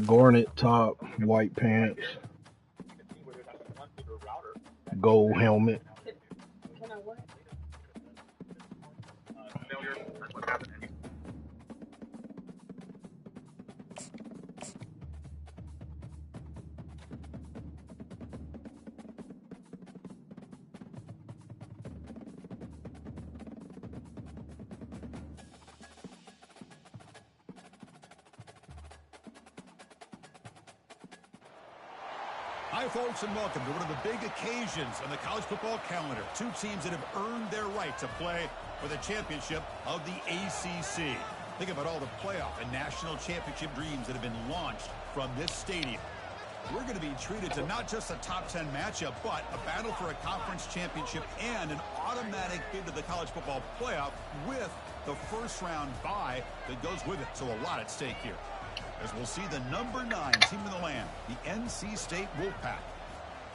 Garnet top, white pants, gold helmet. Hi, folks, and welcome to one of the big occasions on the college football calendar. Two teams that have earned their right to play for the championship of the ACC. Think about all the playoff and national championship dreams that have been launched from this stadium. We're going to be treated to not just a top 10 matchup, but a battle for a conference championship and an automatic bid to the college football playoff with the first-round bye that goes with it. So a lot at stake here, as we'll see the number 9 team in the land, the NC State Wolfpack,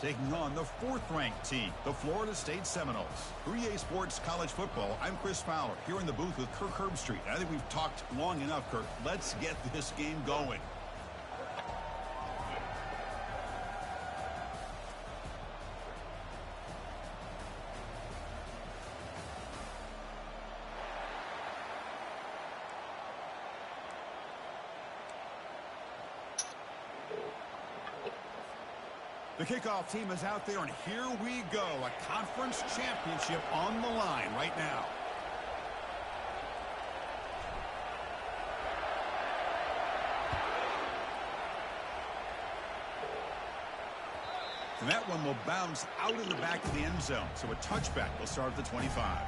taking on the 4th-ranked team, the Florida State Seminoles. 3A Sports College Football, I'm Chris Fowler, here in the booth with Kirk Herbstreit. I think we've talked long enough, Kirk. Let's get this game going. The kickoff team is out there, and here we go. A conference championship on the line right now. And that one will bounce out of the back of the end zone. So a touchback will start at the 25.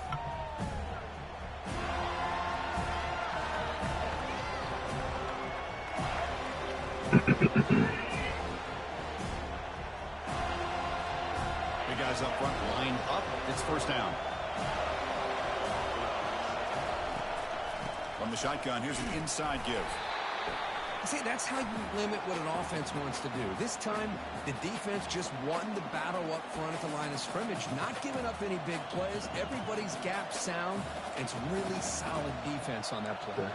Guys up front, line up. It's first down. From the shotgun, here's an inside give. See, that's how you limit what an offense wants to do. This time, the defense just won the battle up front at the line of scrimmage, not giving up any big plays. Everybody's gap sound. It's really solid defense on that play.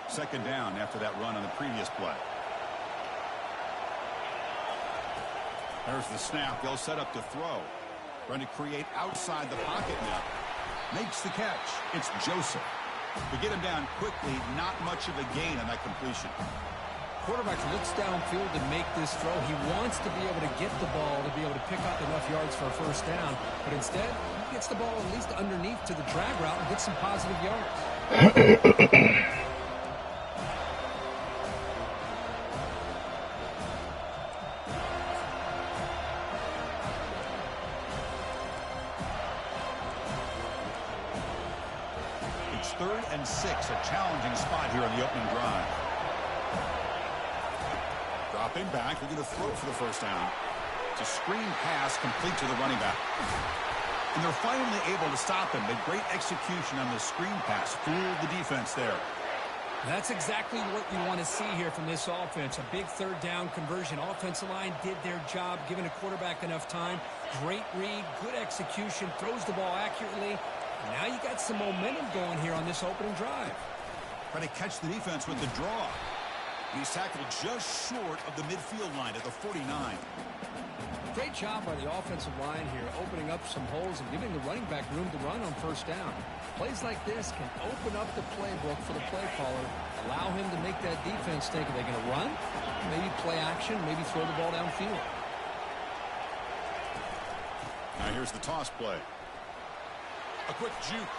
Second down after that run on the previous play. There's the snap. They'll set up to throw. Trying to create outside the pocket now. Makes the catch. It's Joseph. To get him down quickly, not much of a gain on that completion. Quarterback looks downfield to make this throw. He wants to be able to get the ball to be able to pick up enough yards for a first down. But instead, he gets the ball at least underneath to the drag route and gets some positive yards. It's 3rd and 6, a challenging spot here on the opening drive. Dropping back, they're going to throw for the first down. It's a screen pass complete to the running back. And they're finally able to stop him. The great execution on the screen pass fooled the defense there. That's exactly what you want to see here from this offense. A big 3rd down conversion. Offensive line did their job, giving a quarterback enough time. Great read, good execution, throws the ball accurately. Now you got some momentum going here on this opening drive. Trying to catch the defense with the draw. He's tackled just short of the midfield line at the 49. Great job by the offensive line here, opening up some holes and giving the running back room to run on first down. Plays like this can open up the playbook for the play caller, allow him to make that defense think, are they going to run? Maybe play action, maybe throw the ball downfield. Now here's the toss play. A quick juke.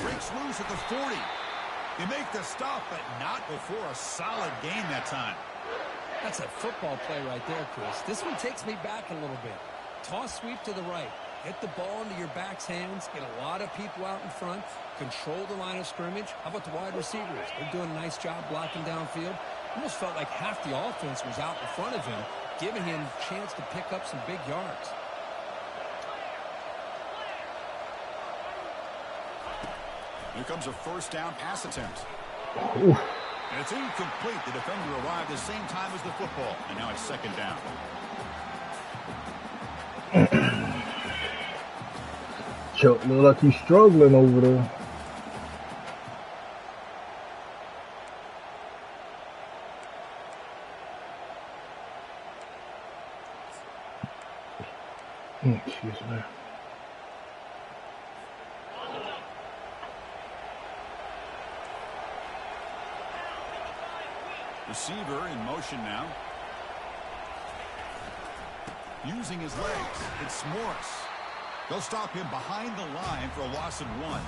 Breaks loose at the 40. They make the stop, but not before a solid gain that time. That's a football play right there, Chris. This one takes me back a little bit. Toss sweep to the right. Get the ball into your back's hands. Get a lot of people out in front. Control the line of scrimmage. How about the wide receivers? They're doing a nice job blocking downfield. Almost felt like half the offense was out in front of him, giving him a chance to pick up some big yards. Here comes a first down pass attempt. Ooh. And it's incomplete. The defender arrived the same time as the football. And now it's second down. Chuck look like he's struggling over there. Excuse me. Receiver in motion now. Using his legs. It's Morris. They'll stop him behind the line for a loss of 1.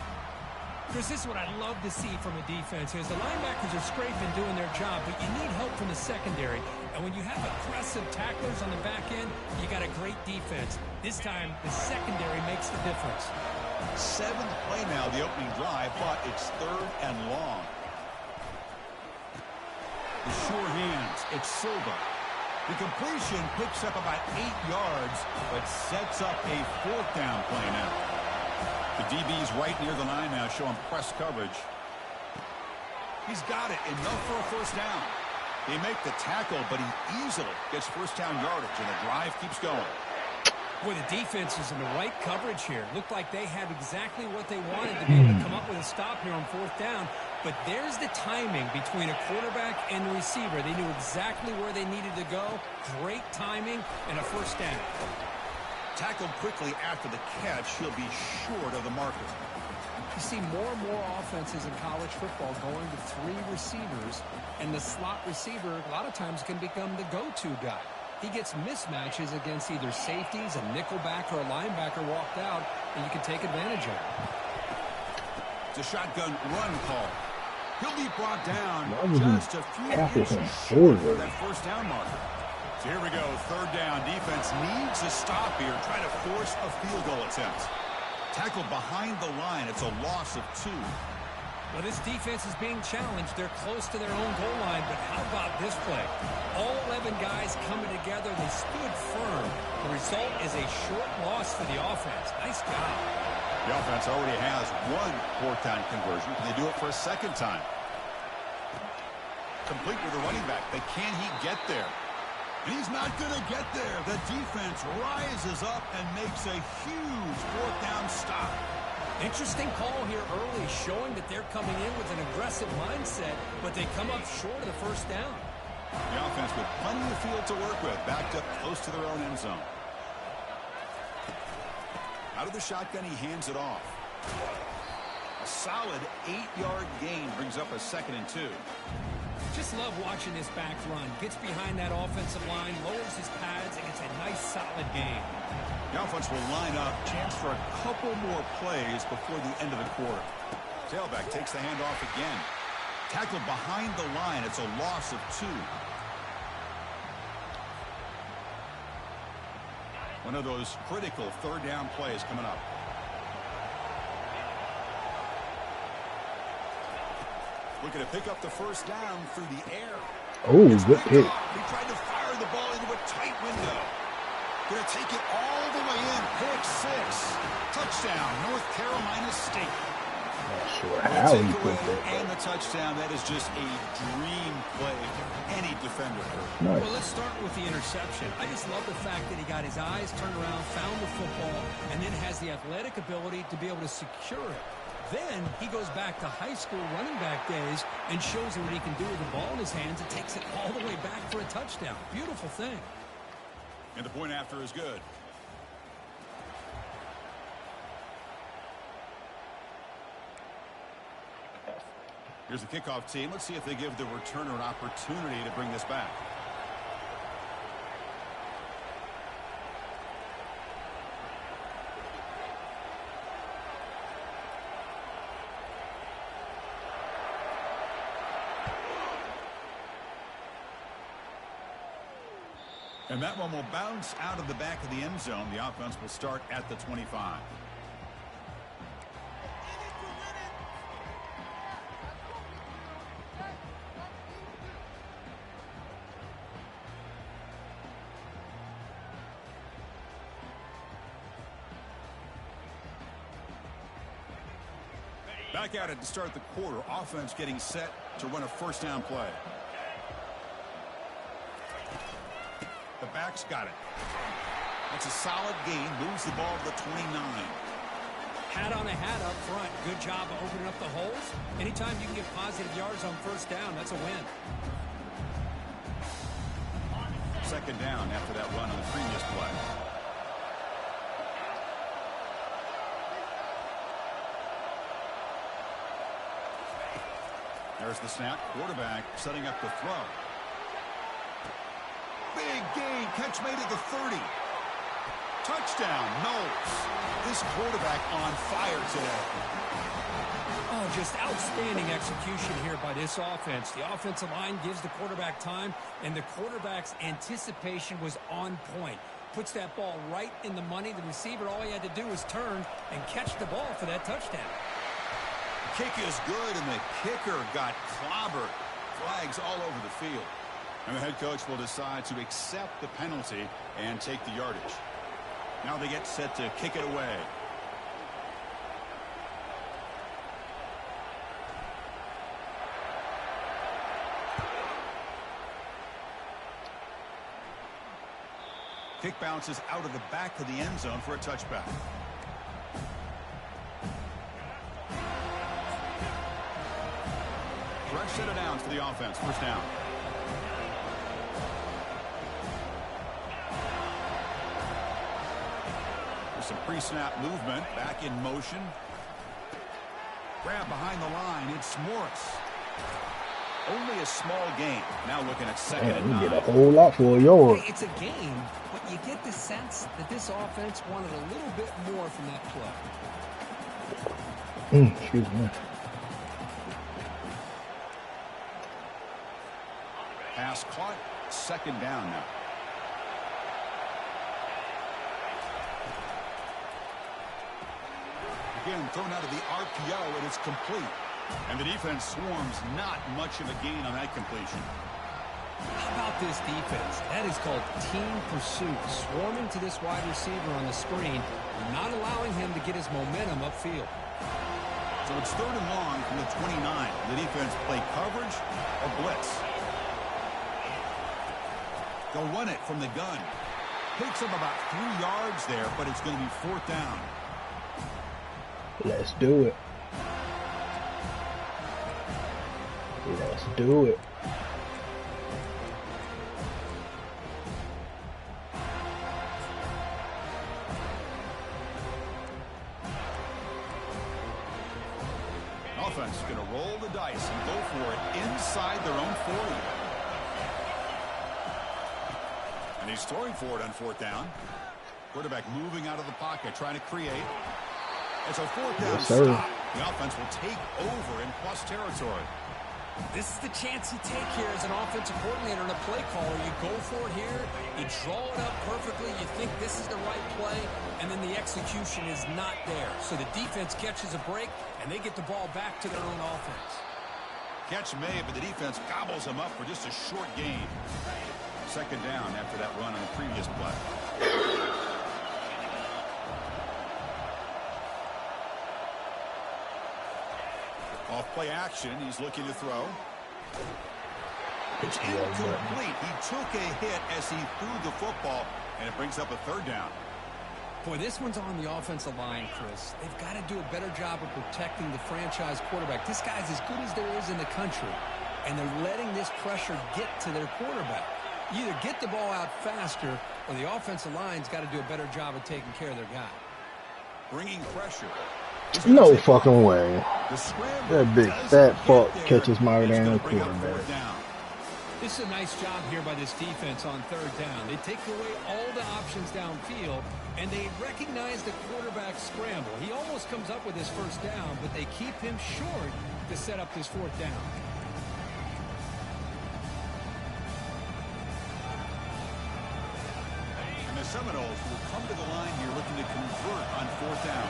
Chris, this is what I love to see from a defense. Is the linebackers are scraping, doing their job, but you need help from the secondary. And when you have aggressive tacklers on the back end, you got a great defense. This time, the secondary makes the difference. 7th play now, the opening drive, but it's 3rd and long. The sure hands, it's Silva. The completion picks up about 8 yards, but sets up a 4th down play now. The DB's right near the line now, showing press coverage. He's got it, enough for a first down. They make the tackle, but he easily gets first down yardage, and the drive keeps going. Boy, the defense is in the right coverage here. Looked like they had exactly what they wanted to be able to come up with a stop here on 4th down. But there's the timing between a quarterback and the receiver. They knew exactly where they needed to go. Great timing and a first down. Tackled quickly after the catch, he'll be short of the marker. You see more and more offenses in college football going to 3 receivers, and the slot receiver a lot of times can become the go-to guy. He gets mismatches against either safeties, a nickelback, or a linebacker walked out, and you can take advantage of it. It's a shotgun run call. He'll be brought down just a few inches short of that first down marker. So here we go, 3rd down. Defense needs a stop here, trying to force a field goal attempt. Tackled behind the line. It's a loss of 2. Well, this defense is being challenged. They're close to their own goal line, but how about this play? All 11 guys coming together. They stood firm. The result is a short loss for the offense. Nice job. The offense already has 1 4th down conversion. Can they do it for a 2nd time? Complete with the running back, but can he get there? And he's not going to get there. The defense rises up and makes a huge 4th down stop. Interesting call here early, showing that they're coming in with an aggressive mindset, but they come up short of the first down. The offense with plenty of field to work with, backed up close to their own end zone. Out of the shotgun, he hands it off. A solid 8-yard gain brings up a 2nd and 2. Just love watching this back run. Gets behind that offensive line, lowers his pads, and gets a nice solid gain. The offense will line up. Chance for a couple more plays before the end of the quarter. Tailback takes the handoff again. Tackled behind the line. It's a loss of 2. One of those critical 3rd down plays coming up. Looking to pick up the first down through the air. Oh, good pick. He tried to fire the ball into a tight window. Going to take it all the way in. Pick 6. Touchdown, North Carolina State. Not sure how he put that. And the touchdown, that is just a dream play for any defender. Nice. Well, let's start with the interception. I just love the fact that he got his eyes turned around, found the football, and then has the athletic ability to be able to secure it. Then he goes back to high school running back days and shows you what he can do with the ball in his hands and takes it all the way back for a touchdown. Beautiful thing. And the point after is good. Here's the kickoff team. Let's see if they give the returner an opportunity to bring this back. And that one will bounce out of the back of the end zone. The offense will start at the 25. Back at it to start the quarter. Offense getting set to run a first down play. The back's got it. That's a solid gain. Moves the ball to the 29. Hat on a hat up front. Good job of opening up the holes. Anytime you can get positive yards on first down, that's a win. Second down after that run on the previous play. There's the snap. Quarterback setting up the throw. Big gain. Catch made at the 30. Touchdown, Knowles. This quarterback on fire today. Oh, just outstanding execution here by this offense. The offensive line gives the quarterback time, and the quarterback's anticipation was on point. Puts that ball right in the money. The receiver, all he had to do was turn and catch the ball for that touchdown. Kick is good, and the kicker got clobbered. Flags all over the field. And the head coach will decide to accept the penalty and take the yardage. Now they get set to kick it away. Kick bounces out of the back of the end zone for a touchback. Fresh set of downs for the offense. First down. There's some pre-snap movement. Back in motion. Grab behind the line. It's Morris. Only a small gain. Now looking at second and 9. You get a whole lot for a yard. It's a game, but you get the sense that this offense wanted a little bit more from that play. Excuse me. Pass caught. Second down now. Again, thrown out of the RPO, and it's complete. And the defense swarms, not much of a gain on that completion. How about this defense? That is called team pursuit. Swarming to this wide receiver on the screen, not allowing him to get his momentum upfield. So it's third and long from the 29. The defense play coverage or blitz. They'll run it from the gun. Takes up about 3 yards there, but it's going to be fourth down. Let's do it. Let's do it. Offense is going to roll the dice and go for it inside their own 40. And he's throwing for it on fourth down. Quarterback moving out of the pocket, trying to create. It's a fourth down stop. The offense will take over in plus territory. This is the chance you take here as an offensive coordinator and a play caller. You go for it here, you draw it up perfectly, you think this is the right play, and then the execution is not there. So the defense catches a break, and they get the ball back to their own offense. Catch made, but the defense gobbles them up for just a short gain. Second down after that run on the previous play. Off play action, he's looking to throw. It's incomplete. He took a hit as he threw the football, and it brings up a third down. Boy, this one's on the offensive line, Chris. They've got to do a better job of protecting the franchise quarterback. This guy's as good as there is in the country, and they're letting this pressure get to their quarterback. You either get the ball out faster, or the offensive line's got to do a better job of taking care of their guy. Bringing pressure. No fucking way. That big fat fuck catches my damn quarterback. This is a nice job here by this defense on third down. They take away all the options downfield, and they recognize the quarterback scramble. He almost comes up with his first down, but they keep him short to set up this fourth down. And the Seminoles will come to the line here looking to convert on fourth down.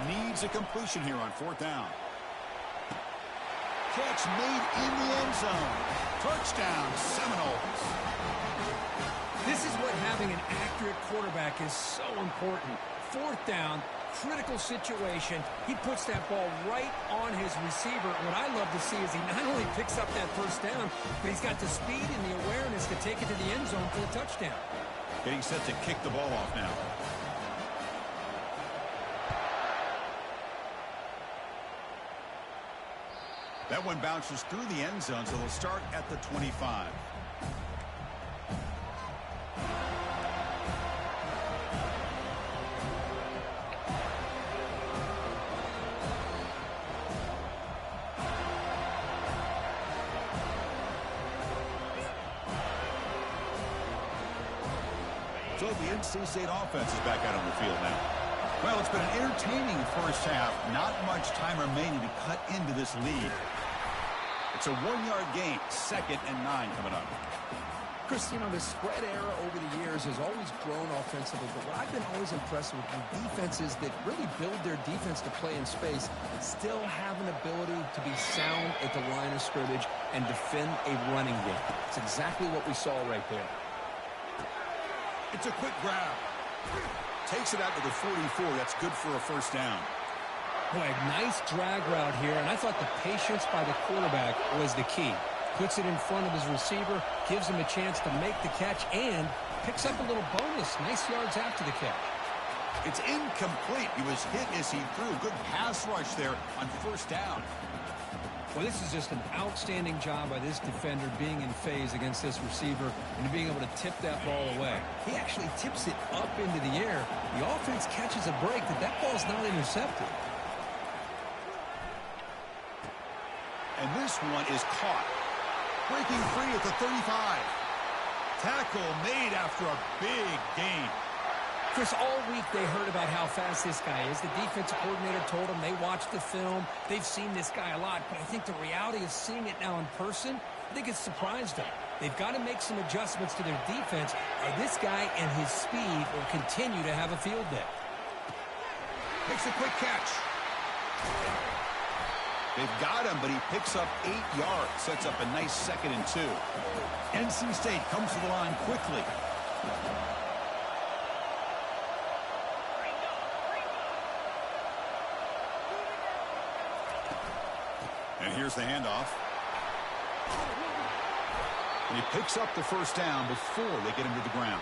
Needs a completion here on fourth down. Catch made in the end zone. Touchdown, Seminoles. This is what having an accurate quarterback is so important. Fourth down, critical situation. He puts that ball right on his receiver. What I love to see is he not only picks up that first down, but he's got the speed and the awareness to take it to the end zone for the touchdown. Getting set to kick the ball off now. That one bounces through the end zone, so they'll start at the 25. So the NC State offense is back out on the field now. Well, it's been an entertaining first half. Not much time remaining to cut into this lead. It's a 1-yard gain. 2nd and 9 coming up. Chris, you know, the spread era over the years has always grown offensively, but what I've been always impressed with are defenses that really build their defense to play in space, still have an ability to be sound at the line of scrimmage and defend a running game. It's exactly what we saw right there. It's a quick grab. Takes it out to the 44. That's good for a first down. Boy, nice drag route here, and I thought the patience by the quarterback was the key. Puts it in front of his receiver, gives him a chance to make the catch, and picks up a little bonus. Nice yards after the catch. It's incomplete. He was hit as he threw. Good pass rush there on first down. Well, this is just an outstanding job by this defender being in phase against this receiver and being able to tip that ball away. He actually tips it up into the air. The offense catches a break that ball's not intercepted. And this one is caught. Breaking free at the 35. Tackle made after a big gain. Chris, all week they heard about how fast this guy is. The defensive coordinator told them they watched the film. They've seen this guy a lot, but I think the reality of seeing it now in person, I think it's surprised them. They've got to make some adjustments to their defense, or this guy and his speed will continue to have a field day. Makes a quick catch. They've got him, but he picks up 8 yards. Sets up a nice 2nd and 2. NC State comes to the line quickly. And here's the handoff. And he picks up the first down before they get him to the ground.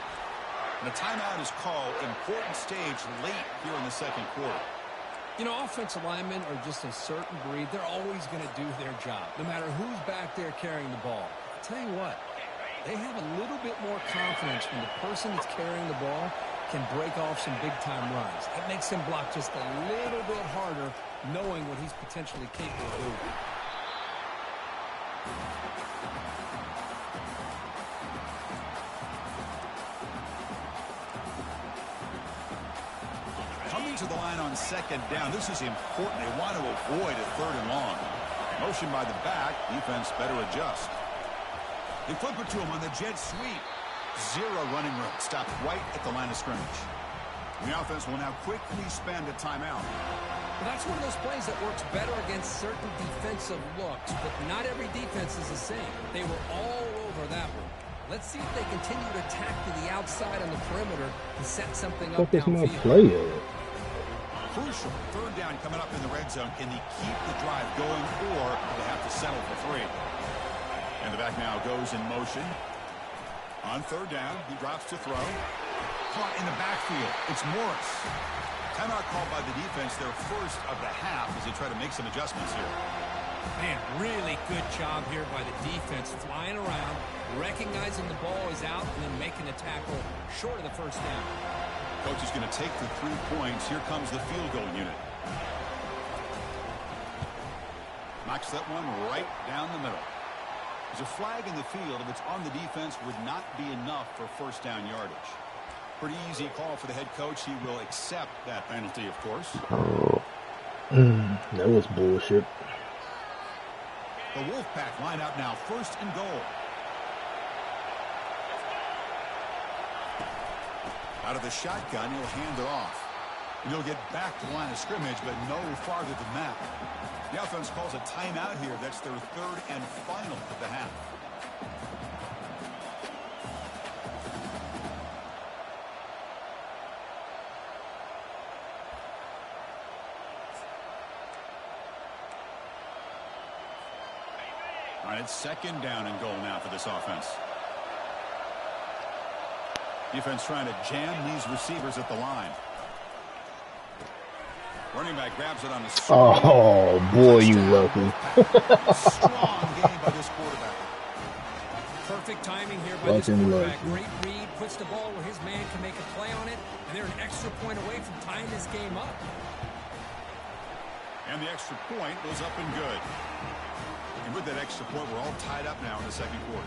And a timeout is called. Important stage late here in the 2nd quarter. You know, offensive linemen are just a certain breed. They're always going to do their job, no matter who's back there carrying the ball. I'll tell you what, they have a little bit more confidence when the person that's carrying the ball can break off some big-time runs. It makes him block just a little bit harder, knowing what he's potentially capable of doing. Coming to the line on 2nd down. This is important. They want to avoid a 3rd and long. Motion by the back. Defense better adjust. They flip it to him on the jet sweep. 0 running room. Stopped right at the line of scrimmage. The offense will now quickly spend a timeout. Well, that's one of those plays that works better against certain defensive looks, but not every defense is the same. They were all over that one. Let's see if they continue to attack to the outside on the perimeter and set something up downfield. Crucial 3rd down coming up in the red zone. Can they keep the drive going, or do they have to settle for 3? And the back now goes in motion. On 3rd down, he drops to throw. Caught in the backfield. It's Morris. Timeout called by the defense, their first of the half, as they try to make some adjustments here. Man, really good job here by the defense, flying around, recognizing the ball is out, and then making a tackle short of the first down. Coach is going to take the 3 points. Here comes the field goal unit. Knocks that one right down the middle. There's a flag in the field. If it's on the defense, would not be enough for first down yardage. Pretty easy call for the head coach. He will accept that penalty, of course. That was bullshit. The Wolfpack line up now, 1st and goal. Out of the shotgun, he'll hand it off. And he'll get back to the line of scrimmage, but no farther than that. The offense calls a timeout here. That's their 3rd and final of the half. All right, it's second down and goal now for this offense. Defense trying to jam these receivers at the line. Running back grabs it on the strong. Oh, boy, you lucky. Strong game by this quarterback. Perfect timing here by this quarterback. Great read, puts the ball where his man can make a play on it, and they're an extra point away from tying this game up. And the extra point goes up and good. And with that extra point, we're all tied up now in the second quarter.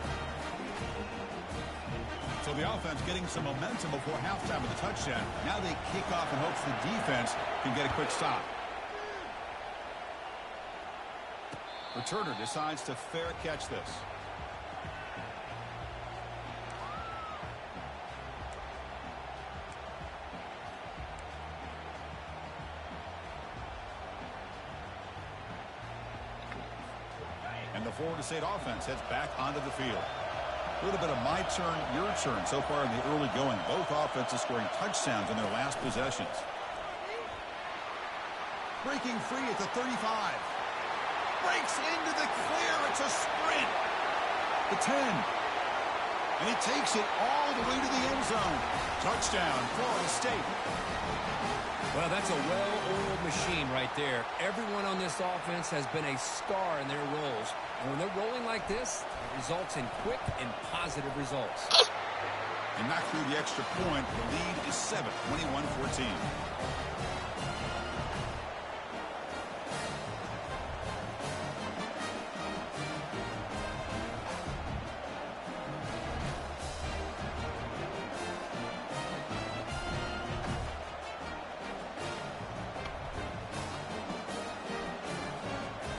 So the offense getting some momentum before halftime with the touchdown. Now they kick off in hopes the defense can get a quick stop. Returner decides to fair catch this. And the Florida State offense heads back onto the field. A little bit of my turn, your turn so far in the early going. Both offenses scoring touchdowns in their last possessions. Breaking free at the 35. Breaks into the clear. It's a sprint. The 10. And he takes it all the way to the end zone. Touchdown, Florida State. Well, that's a well-oiled machine right there. Everyone on this offense has been a star in their roles. And when they're rolling like this, it results in quick and positive results. And knocked through the extra point. The lead is 7, 21-14.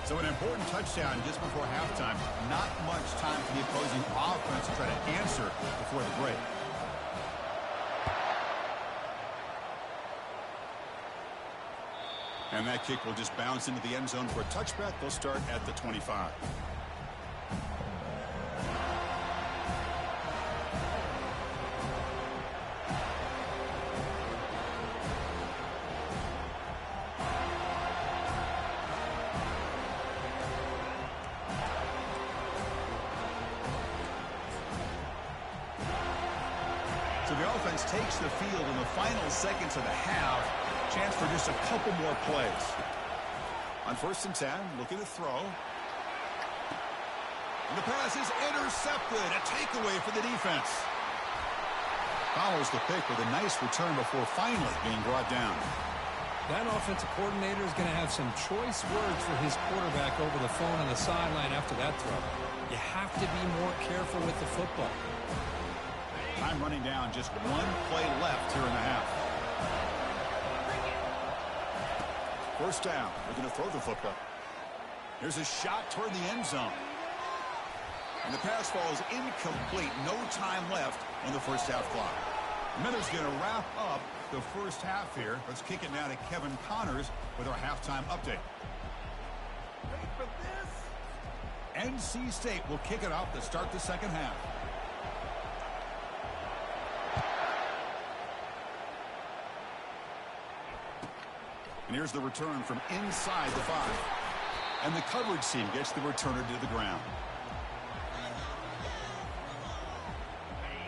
So an important touchdown just before halftime. Not much time for the opposing offense to try to answer before the break. And that kick will just bounce into the end zone for a touchback. They'll start at the 25. So the offense takes the field in the final seconds of the half. Chance for just a couple more plays. On 1st and 10, looking to throw. And the pass is intercepted. A takeaway for the defense. Follows the pick with a nice return before finally being brought down. That offensive coordinator is going to have some choice words for his quarterback over the phone on the sideline after that throw. You have to be more careful with the football. Time running down, just one play left here in the half. 1st down, we're going to throw the football. Here's a shot toward the end zone. And the pass falls incomplete. No time left on the first half clock. Miller's going to wrap up the first half here. Let's kick it now to Kevin Connors with our halftime update. Wait for this. NC State will kick it off to start the second half. And here's the return from inside the 5. And the coverage team gets the returner to the ground.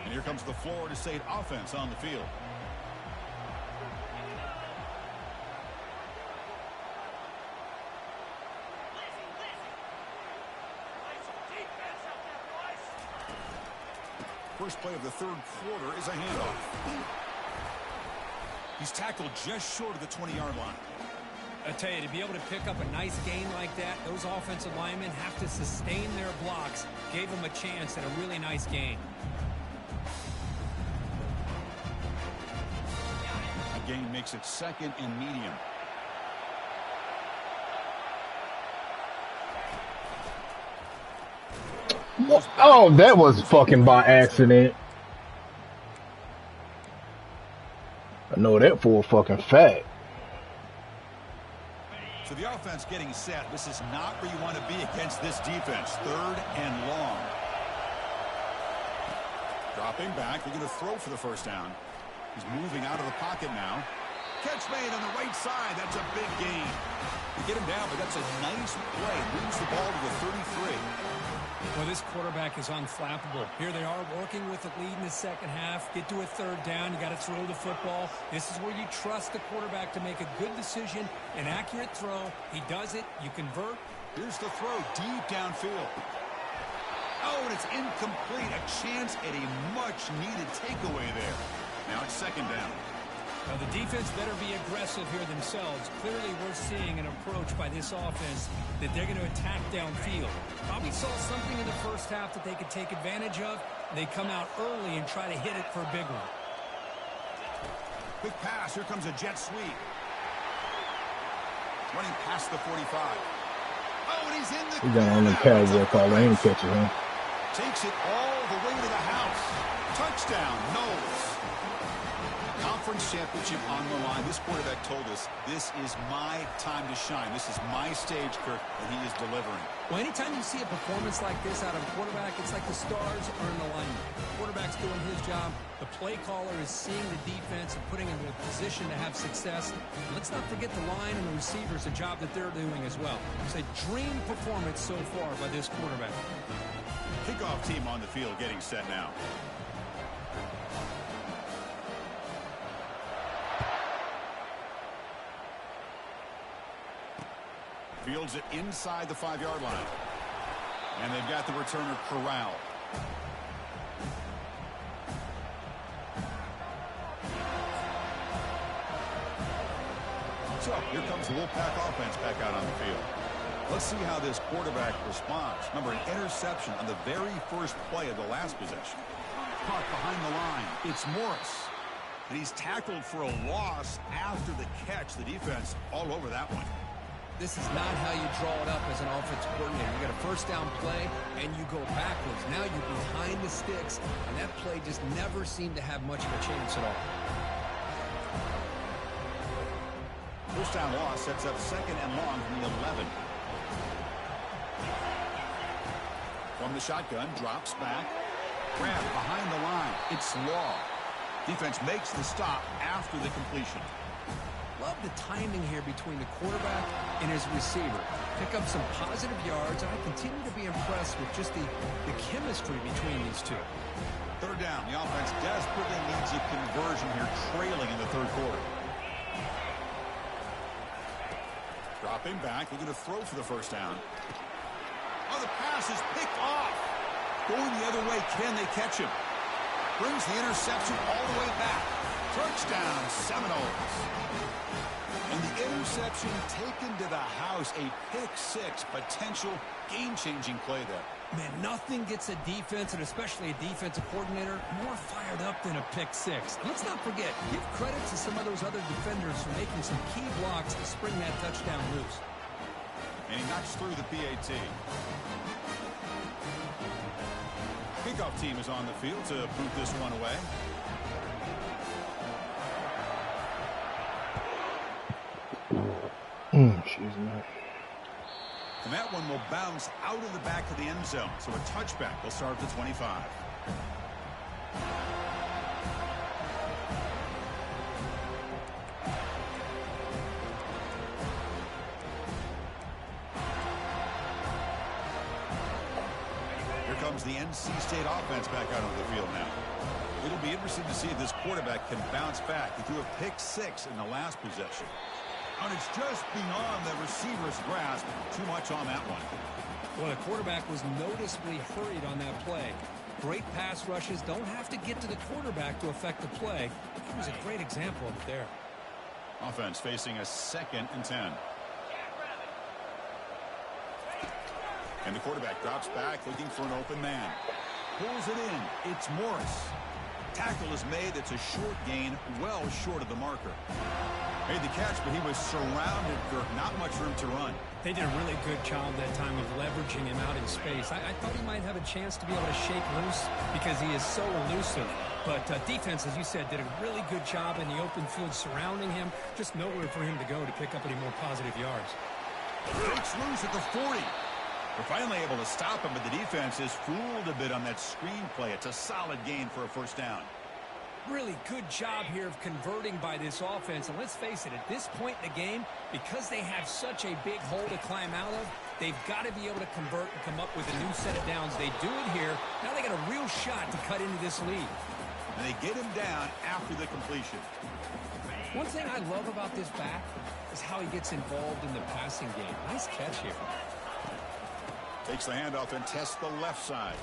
And here comes the Florida State offense on the field. First play of the third quarter is a handoff. He's tackled just short of the 20-yard line. I tell you, to be able to pick up a nice gain like that, those offensive linemen have to sustain their blocks. Gave them a chance at a really nice gain. A gain makes it 2nd and medium. Oh, that was fucking by accident. I know that for a fucking fact. So the offense getting set. This is not where you want to be against this defense. 3rd and long. Dropping back. They're going to throw for the first down. He's moving out of the pocket now. Catch made on the right side. That's a big gain. You get him down, but that's a nice play. Moves the ball to the 33. Well, this quarterback is unflappable. Here they are working with the lead in the second half. Get to a third down. You got to throw the football. This is where you trust the quarterback to make a good decision, an accurate throw. He does it. You convert. Here's the throw deep downfield. Oh, and it's incomplete. A chance at a much-needed takeaway there. Now it's second down. Now the defense better be aggressive here themselves. Clearly we're seeing an approach by this offense that they're going to attack downfield. Probably saw something in the first half that they could take advantage of. They come out early and try to hit it for a big one. Quick pass. Here comes a jet sweep. Running past the 45. Oh, and he's in the... He got on the cowboy collar. He ain't catching him. Takes it all the way to the house. Touchdown, Knowles. Conference championship on the line. This quarterback told us, this is my time to shine. This is my stage, Kirk, and he is delivering. Well, anytime you see a performance like this out of a quarterback, it's like the stars are in alignment. The quarterback's doing his job. The play caller is seeing the defense and putting him in a position to have success. Let's not forget the line and the receivers, the job that they're doing as well. It's a dream performance so far by this quarterback. Kickoff team on the field getting set now. Fields it inside the 5-yard line. And they've got the returner corralled. So here comes the Wolfpack offense back out on the field. Let's see how this quarterback responds. Remember, an interception on the very first play of the last possession. Caught behind the line. It's Morris. And he's tackled for a loss after the catch. The defense all over that one. This is not how you draw it up as an offensive coordinator. You got a first down play, and you go backwards. Now you're behind the sticks, and that play just never seemed to have much of a chance at all. First down loss sets up second and long from the 11. From the shotgun, drops back. Grab behind the line. It's Law. Defense makes the stop after the completion. Love the timing here between the quarterback and his receiver. Pick up some positive yards, and I continue to be impressed with just the chemistry between these two. Third down. The offense desperately needs a conversion here, trailing in the third quarter. Dropping back, looking to throw for the first down. Oh, the pass is picked off. Going the other way, can they catch him? Brings the interception all the way back. Touchdown, Seminoles. And the interception taken to the house, a pick-6, potential game-changing play there. Man, nothing gets a defense, and especially a defensive coordinator, more fired up than a pick-6. Let's not forget, give credit to some of those other defenders for making some key blocks to spring that touchdown loose. And he knocks through the PAT. Kickoff team is on the field to boot this one away. Excuse me. And that one will bounce out of the back of the end zone. So a touchback will start at the 25. Here comes the NC State offense back out on the field now. It'll be interesting to see if this quarterback can bounce back. He threw a pick-6 in the last possession. And it's just beyond the receiver's grasp. Too much on that one. Well, the quarterback was noticeably hurried on that play. Great pass rushes don't have to get to the quarterback to affect the play. It was a great example of it there. Offense facing a 2nd and 10. And the quarterback drops back looking for an open man. Pulls it in. It's Morris. Tackle is made. It's a short gain, well short of the marker. Made the catch, but he was surrounded, Kirk. Not much room to run. They did a really good job that time of leveraging him out in space. I thought he might have a chance to be able to shake loose because he is so elusive. But defense, as you said, did a really good job in the open field surrounding him. Just nowhere for him to go to pick up any more positive yards. Breaks loose at the 40. We're finally able to stop him, but the defense is fooled a bit on that screen play. It's a solid gain for a first down. Really good job here of converting by this offense. And let's face it, at this point in the game, because they have such a big hole to climb out of, They've got to be able to convert and come up with a new set of downs. They do it here. Now they got a real shot to cut into this lead. And they get him down after the completion. One thing I love about this back is how he gets involved in the passing game. Nice catch here. Takes the handoff and tests the left side.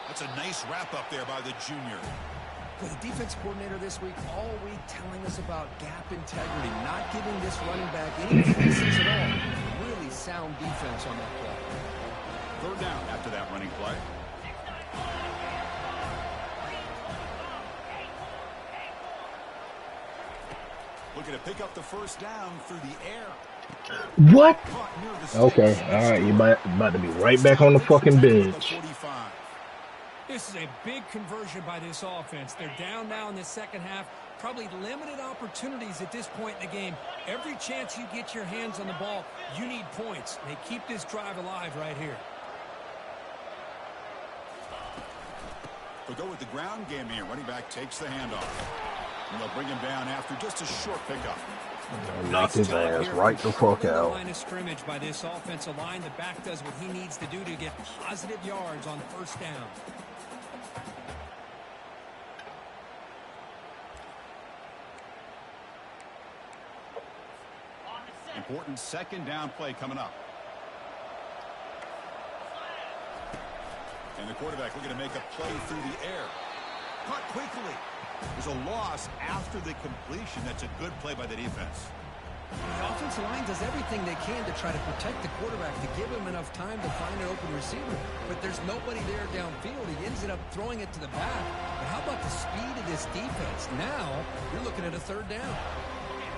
That's a nice wrap up there by the junior. With the defense coordinator this week, all week telling us about gap integrity, not giving this running back any choices at all. Really sound defense on that play. Third down after that running play. Looking to pick up the first down through the air. What? Okay, all right, you about to be right back on the fucking bench. This is a big conversion by this offense. They're down now in the second half. Probably limited opportunities at this point in the game. Every chance you get your hands on the ball, you need points. They keep this drive alive right here. We'll go with the ground game here. Running back takes the handoff. And they'll bring him down after just a short pickup. Knock his ass right the fuck out. Line of scrimmage by this offensive line. The back does what he needs to do to get positive yards on first down. Important second down play coming up. And the quarterback looking to make a play through the air. Caught quickly. There's a loss after the completion. That's a good play by the defense. The offensive line does everything they can to try to protect the quarterback, to give him enough time to find an open receiver. But there's nobody there downfield. He ends up throwing it to the back. But how about the speed of this defense? Now you're looking at a third down.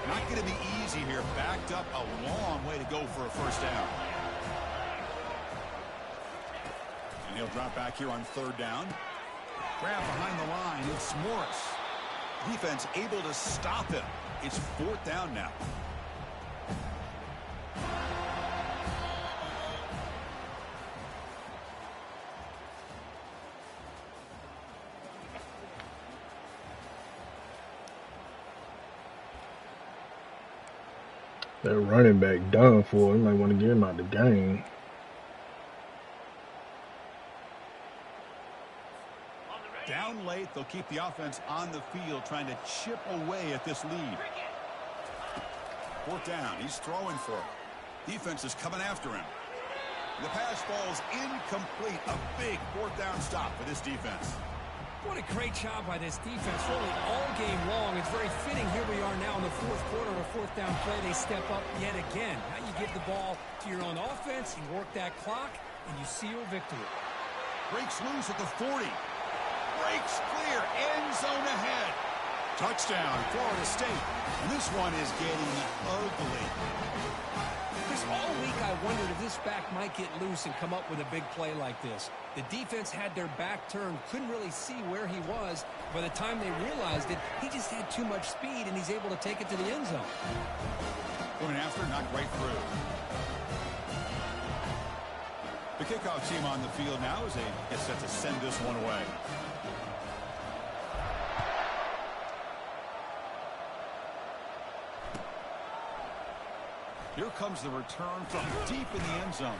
Not going to be easy here. Backed up a long way to go for a first down. And he'll drop back here on third down. Grab behind the line. It's Morris. Defense able to stop him. It's fourth down now. That running back done for. You might want to get him out the game. Down late, they'll keep the offense on the field trying to chip away at this lead. Fourth down, he's throwing for it. Defense is coming after him. The pass falls incomplete. A big fourth down stop for this defense. What a great job by this defense, really all game long. It's very fitting. Here we are now in the fourth quarter of a fourth down play. They step up yet again. Now you give the ball to your own offense, you work that clock, and you seal victory. Breaks loose at the 40. Breaks clear, end zone ahead. Touchdown, Florida State. And this one is getting ugly. Chris, all week I wondered if this back might get loose and come up with a big play like this. The defense had their back turned, couldn't really see where he was. By the time they realized it, he just had too much speed, and he's able to take it to the end zone. Going after, knocked right through. The kickoff team on the field now as they get set to send this one away. Here comes the return from deep in the end zone.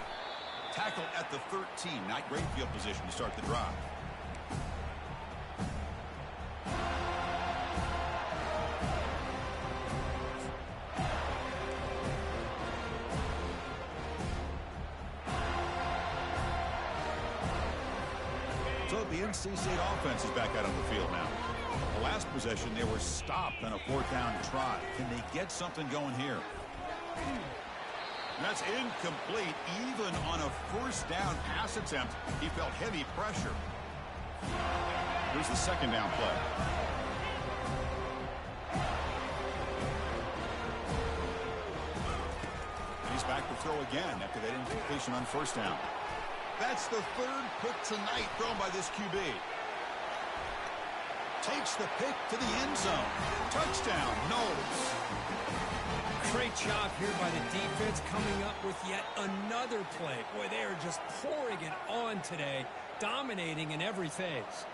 Tackle at the 13. Not great field position to start the drive. So the NC State offense is back out on the field now. The last possession, they were stopped on a fourth down try. Can they get something going here? That's incomplete. Even on a first down pass attempt, he felt heavy pressure. Here's the second down play. And he's back to throw again after that incompletion on first down. That's the third pick tonight thrown by this QB. Takes the pick to the end zone. Touchdown, Knowles. Great job here by the defense coming up with yet another play. Boy, they are just pouring it on today, dominating in every phase.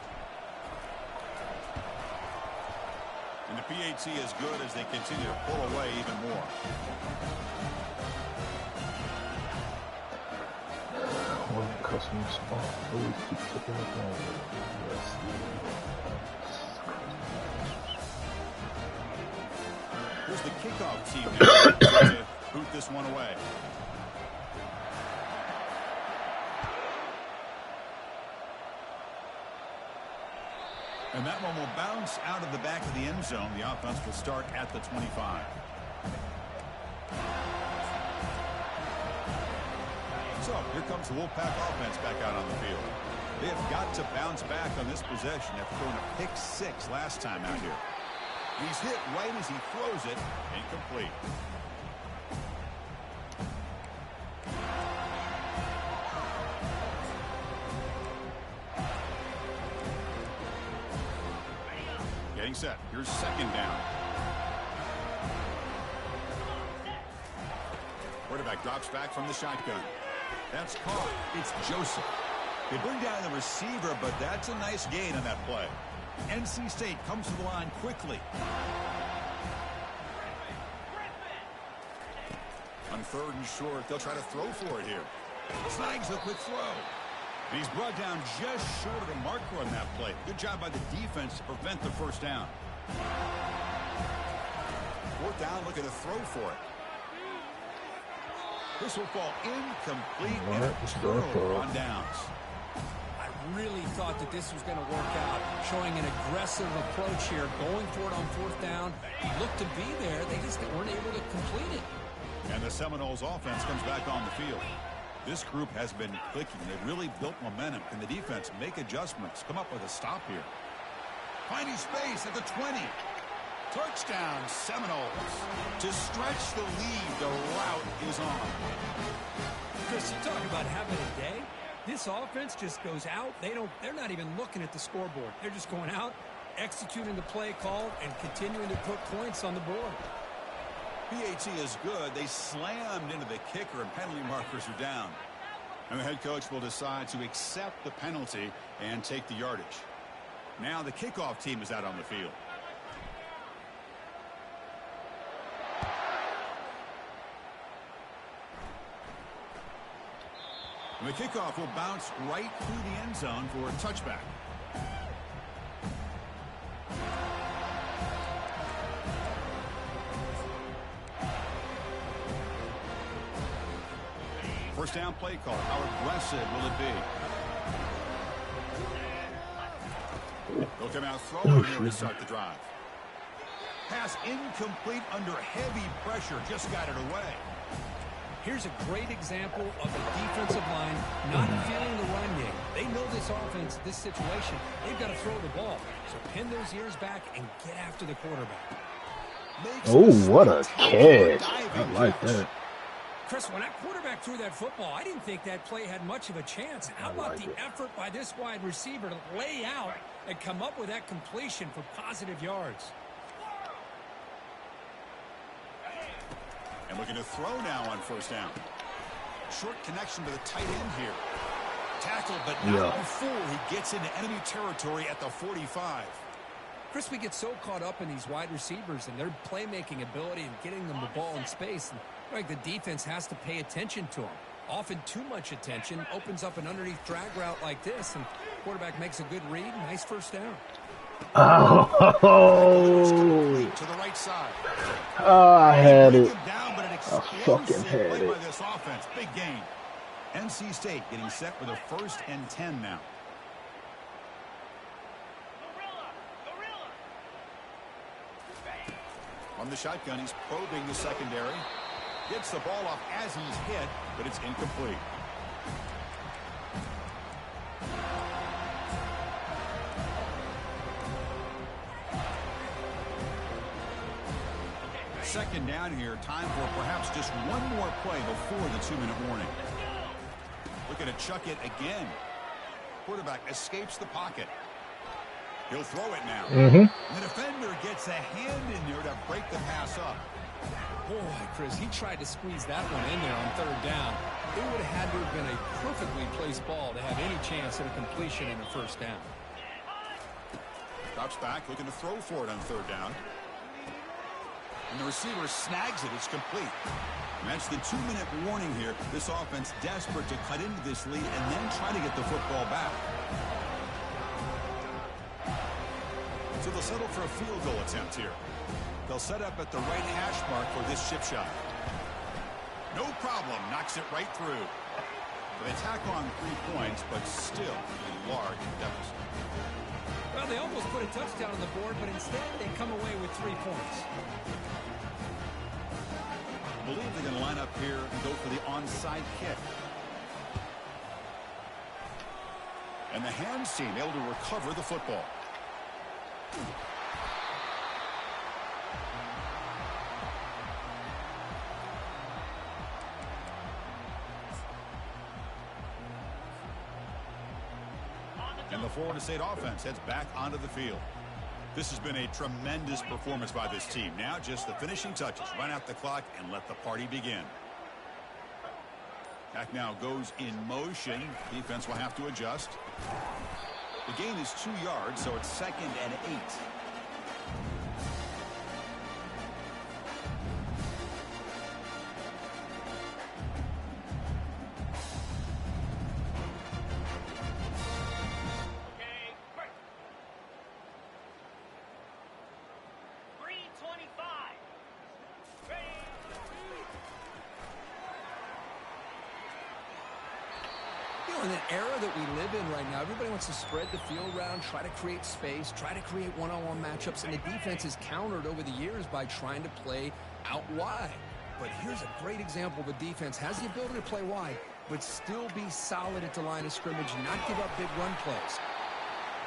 And the PAT is good as they continue to pull away even more. customer spot. Always keep taking it down. Yes. Here's the kickoff team now to boot this one away. And that one will bounce out of the back of the end zone. The offense will start at the 25. So here comes the Wolfpack offense back out on the field. They have got to bounce back on this possession after throwing a pick 6 last time out here. He's hit right as he throws it, incomplete. Getting set. Here's second down. Quarterback drops back from the shotgun. That's caught. It's Joseph. They bring down the receiver, but that's a nice gain on that play. NC State comes to the line quickly. On third and short, they'll try to throw for it here. Snags a quick throw. And he's brought down just short of the marker on that play. Good job by the defense to prevent the first down. Fourth down, looking to throw for it. This will fall incomplete and a turnover on downs. I really thought that this was going to work out, showing an aggressive approach here, going for it on fourth down. Looked to be there. They just weren't able to complete it. And the Seminoles offense comes back on the field. This group has been clicking. They've really built momentum. Can the defense make adjustments? Come up with a stop here. Finding space at the 20. Touchdown, Seminoles. To stretch the lead, the route is on. Chris, you talk about having a day. This offense just goes out. They're not even looking at the scoreboard. They're just going out, executing the play call, and continuing to put points on the board. PAT is good. They slammed into the kicker, and penalty markers are down. And the head coach will decide to accept the penalty and take the yardage. Now the kickoff team is out on the field. And the kickoff will bounce right through the end zone for a touchback. First down play call. How aggressive will it be? They'll come out throwing here to start the drive. Pass incomplete under heavy pressure. Just got it away. Here's a great example of a defensive line not feeling the run game. They know this offense, this situation. They've got to throw the ball. So pin those ears back and get after the quarterback. Oh, what a catch. I like that. Chris, when that quarterback threw that football, I didn't think that play had much of a chance. How about the effort by this wide receiver to lay out and come up with that completion for positive yards? And looking to throw now on first down. Short connection to the tight end here. Tackled, but not before he gets into enemy territory at the 45. Chris, we get so caught up in these wide receivers and their playmaking ability and getting them the ball in space. And like the defense has to pay attention to them. Often too much attention opens up an underneath drag route like this, and quarterback makes a good read. Nice first down. Oh, to the right side. I had it. I fucking had it. By this offense. Big gain. NC State getting set with a 1st and 10 now. On the shotgun, he's probing the secondary. Gets the ball off as he's hit, but it's incomplete. Second down here. Time for perhaps just one more play before the 2-minute warning. Looking to chuck it again. Quarterback escapes the pocket. He'll throw it now. The defender gets a hand in there to break the pass up. Boy, Chris, he tried to squeeze that one in there on third down. It would have had to have been a perfectly placed ball to have any chance at a completion in a first down. Drops back, looking to throw for it on third down. And the receiver snags it. It's complete. And that's the 2-minute warning here. This offense desperate to cut into this lead and then try to get the football back. So they'll settle for a field goal attempt here. They'll set up at the right hash mark for this chip shot. No problem. Knocks it right through. They tack on 3 points, but still a large deficit. Well, they almost put a touchdown on the board, but instead they come away with 3 points. I believe they're going to line up here and go for the onside kick. And the hands team able to recover the football. And the Florida State offense heads back onto the field. This has been a tremendous performance by this team. Now just the finishing touches. Run out the clock and let the party begin. Pack now goes in motion. Defense will have to adjust. The gain is 2 yards, so it's 2nd and 8. In an era that we live in right now, everybody wants to spread the field around, try to create space, try to create one-on-one matchups, and the defense is countered over the years by trying to play out wide. But here's a great example of a defense has the ability to play wide, but still be solid at the line of scrimmage, not give up big run plays.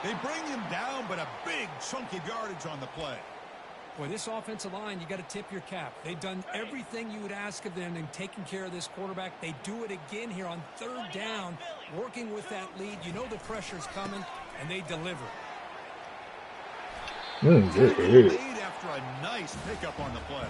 They bring him down, but a big chunk of yardage on the play. Boy, this offensive line, you got to tip your cap. They've done everything you would ask of them in taking care of this quarterback. They do it again here on 3rd down, working with that lead. You know the pressure's coming, and they deliver. Lead after a nice pickup on the play.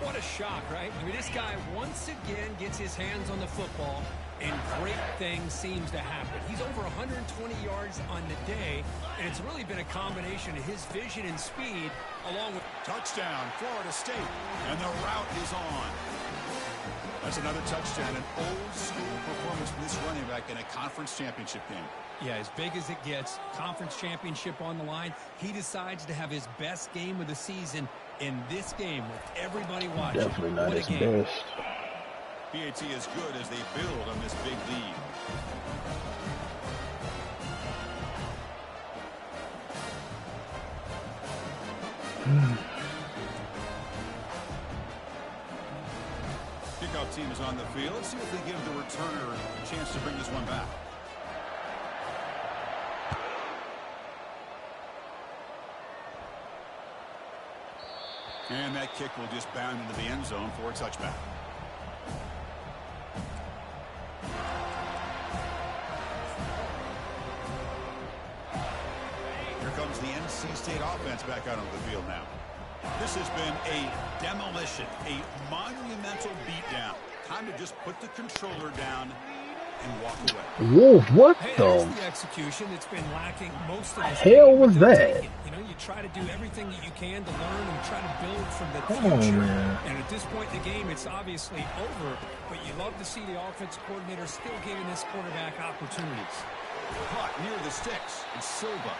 What a shock, right? I mean, this guy once again gets his hands on the football, and great things seems to happen. He's over 120 yards on the day, and it's really been a combination of his vision and speed along with touchdown, Florida State, and the route is on. That's another touchdown, an old-school performance from this running back in a conference championship game. Yeah, as big as it gets, conference championship on the line, he decides to have his best game of the season in this game with everybody watching. Definitely not what a his game. best. PAT is good as they build on this big lead. Kickoff team is on the field. Let's see if they give the returner a chance to bring this one back. And that kick will just bound into the end zone for a touchback. Here comes the NC State offense back out on the field now. This has been a demolition, a monumental beatdown. Time to just put the controller down and walk away. Whoa, what the execution that's been lacking most of the hell was that? You know, you try to do everything that you can to learn and try to build from the Come future. on, man. And at this point in the game, it's obviously over, but you love to see the offense coordinator still giving this quarterback opportunities. Caught near the sticks. It's Silva.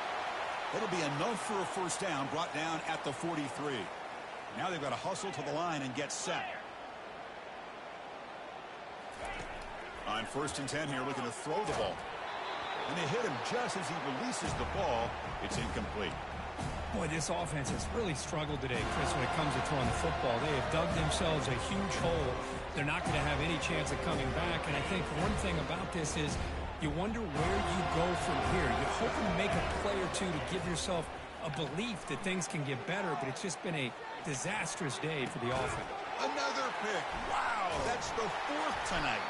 That'll be enough for a first down, brought down at the 43. Now they've got to hustle to the line and get set. On 1st and 10 here, looking to throw the ball. And they hit him just as he releases the ball. It's incomplete. Boy, this offense has really struggled today, Chris, when it comes to throwing the football. They have dug themselves a huge hole. They're not going to have any chance of coming back. And I think one thing about this is you wonder where you go from here. You're hoping to make a play or two to give yourself a belief that things can get better, but it's just been a disastrous day for the offense. Another pick. Wow, that's the 4th tonight.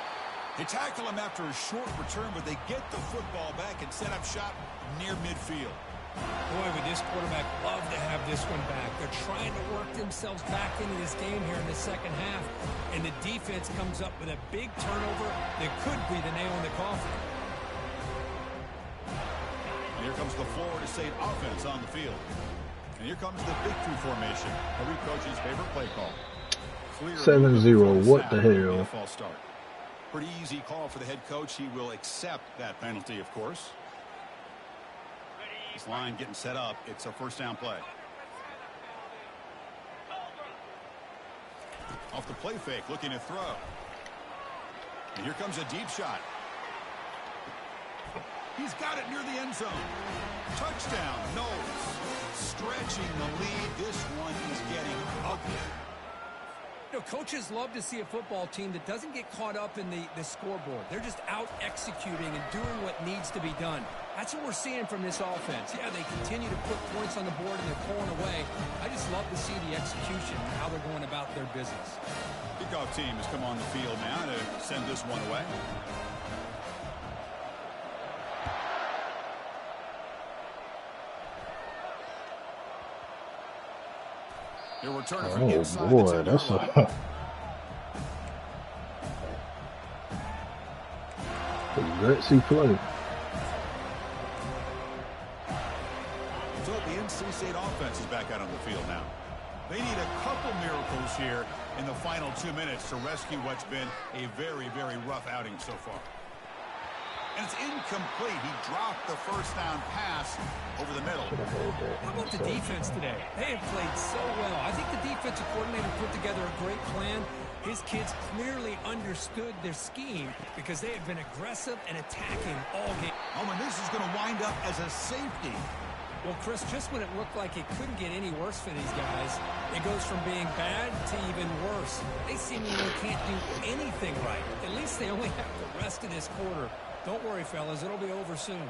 They tackle him after a short return, but they get the football back and set up shop near midfield. Boy, would this quarterback love to have this one back. They're trying to work themselves back into this game here in the second half, and the defense comes up with a big turnover that could be the nail in the coffin. Here comes the Florida State offense on the field. And here comes the victory formation. Every coach's favorite play call. 7-0. What the hell? False start. Pretty easy call for the head coach. He will accept that penalty, of course. This line getting set up. It's a first down play. Off the play fake, looking to throw. And here comes a deep shot. He's got it near the end zone. Touchdown, Knowles. Stretching the lead. This one is getting ugly. You know, coaches love to see a football team that doesn't get caught up in the scoreboard. They're just out executing and doing what needs to be done. That's what we're seeing from this offense. Yeah, they continue to put points on the board and they're pulling away. I just love to see the execution and how they're going about their business. Kickoff team has come on the field now to send this one away. Oh boy, that's a gutsy play. So the NC State offense is back out on the field now. They need a couple miracles here in the final 2 minutes to rescue what's been a very, very rough outing so far. And it's incomplete. He dropped the first down pass over the middle. How about the defense today? They have played so well. I think the defensive coordinator put together a great plan. His kids clearly understood their scheme because they have been aggressive and attacking all game. Oh, and this is going to wind up as a safety. Well, Chris, just when it looked like it couldn't get any worse for these guys, it goes from being bad to even worse. They seemingly can't do anything right. At least they only have the rest of this quarter. Don't worry, fellas. It'll be over soon.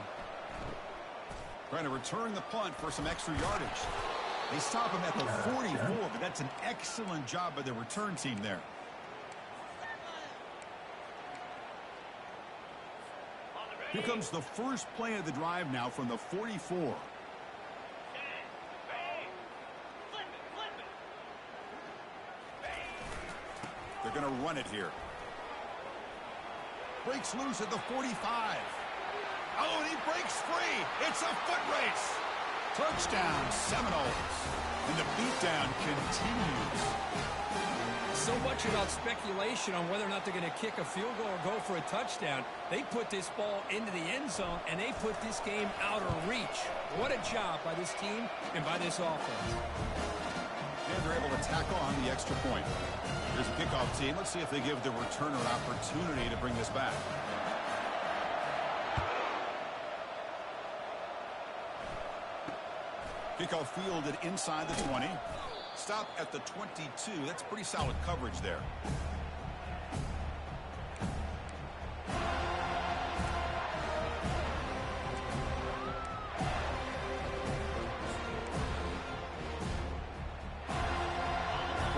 Trying to return the punt for some extra yardage. They stop him at the 44, but that's an excellent job by the return team there. Here comes the first play of the drive now from the 44. They're going to run it here. Breaks loose at the 45. Oh, and he breaks free. It's a foot race. Touchdown, Seminoles. And the beatdown continues. So much about speculation on whether or not they're going to kick a field goal or go for a touchdown. They put this ball into the end zone, and they put this game out of reach. What a job by this team and by this offense. And they're able to tack on the extra point. Here's the kickoff team. Let's see if they give the returner an opportunity to bring this back. Kickoff fielded inside the 20. Stop at the 22. That's pretty solid coverage there.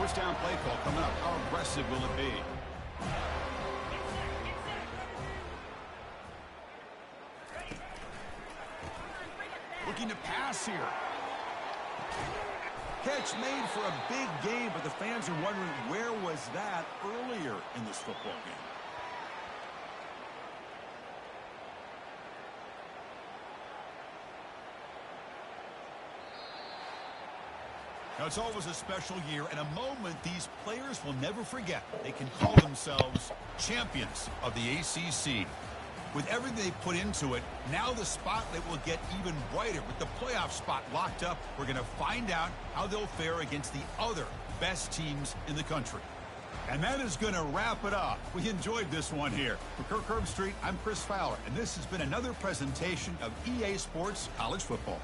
First down play call coming up. How aggressive will it be? Looking to pass here. Catch made for a big game, but the fans are wondering where was that earlier in this football game. Now, it's always a special year and a moment these players will never forget. They can call themselves champions of the ACC. With everything they put into it, now the spotlight will get even brighter. With the playoff spot locked up, we're going to find out how they'll fare against the other best teams in the country. And that is going to wrap it up. We enjoyed this one here. For Kirk Herbstreit, I'm Chris Fowler, and this has been another presentation of EA Sports College Football.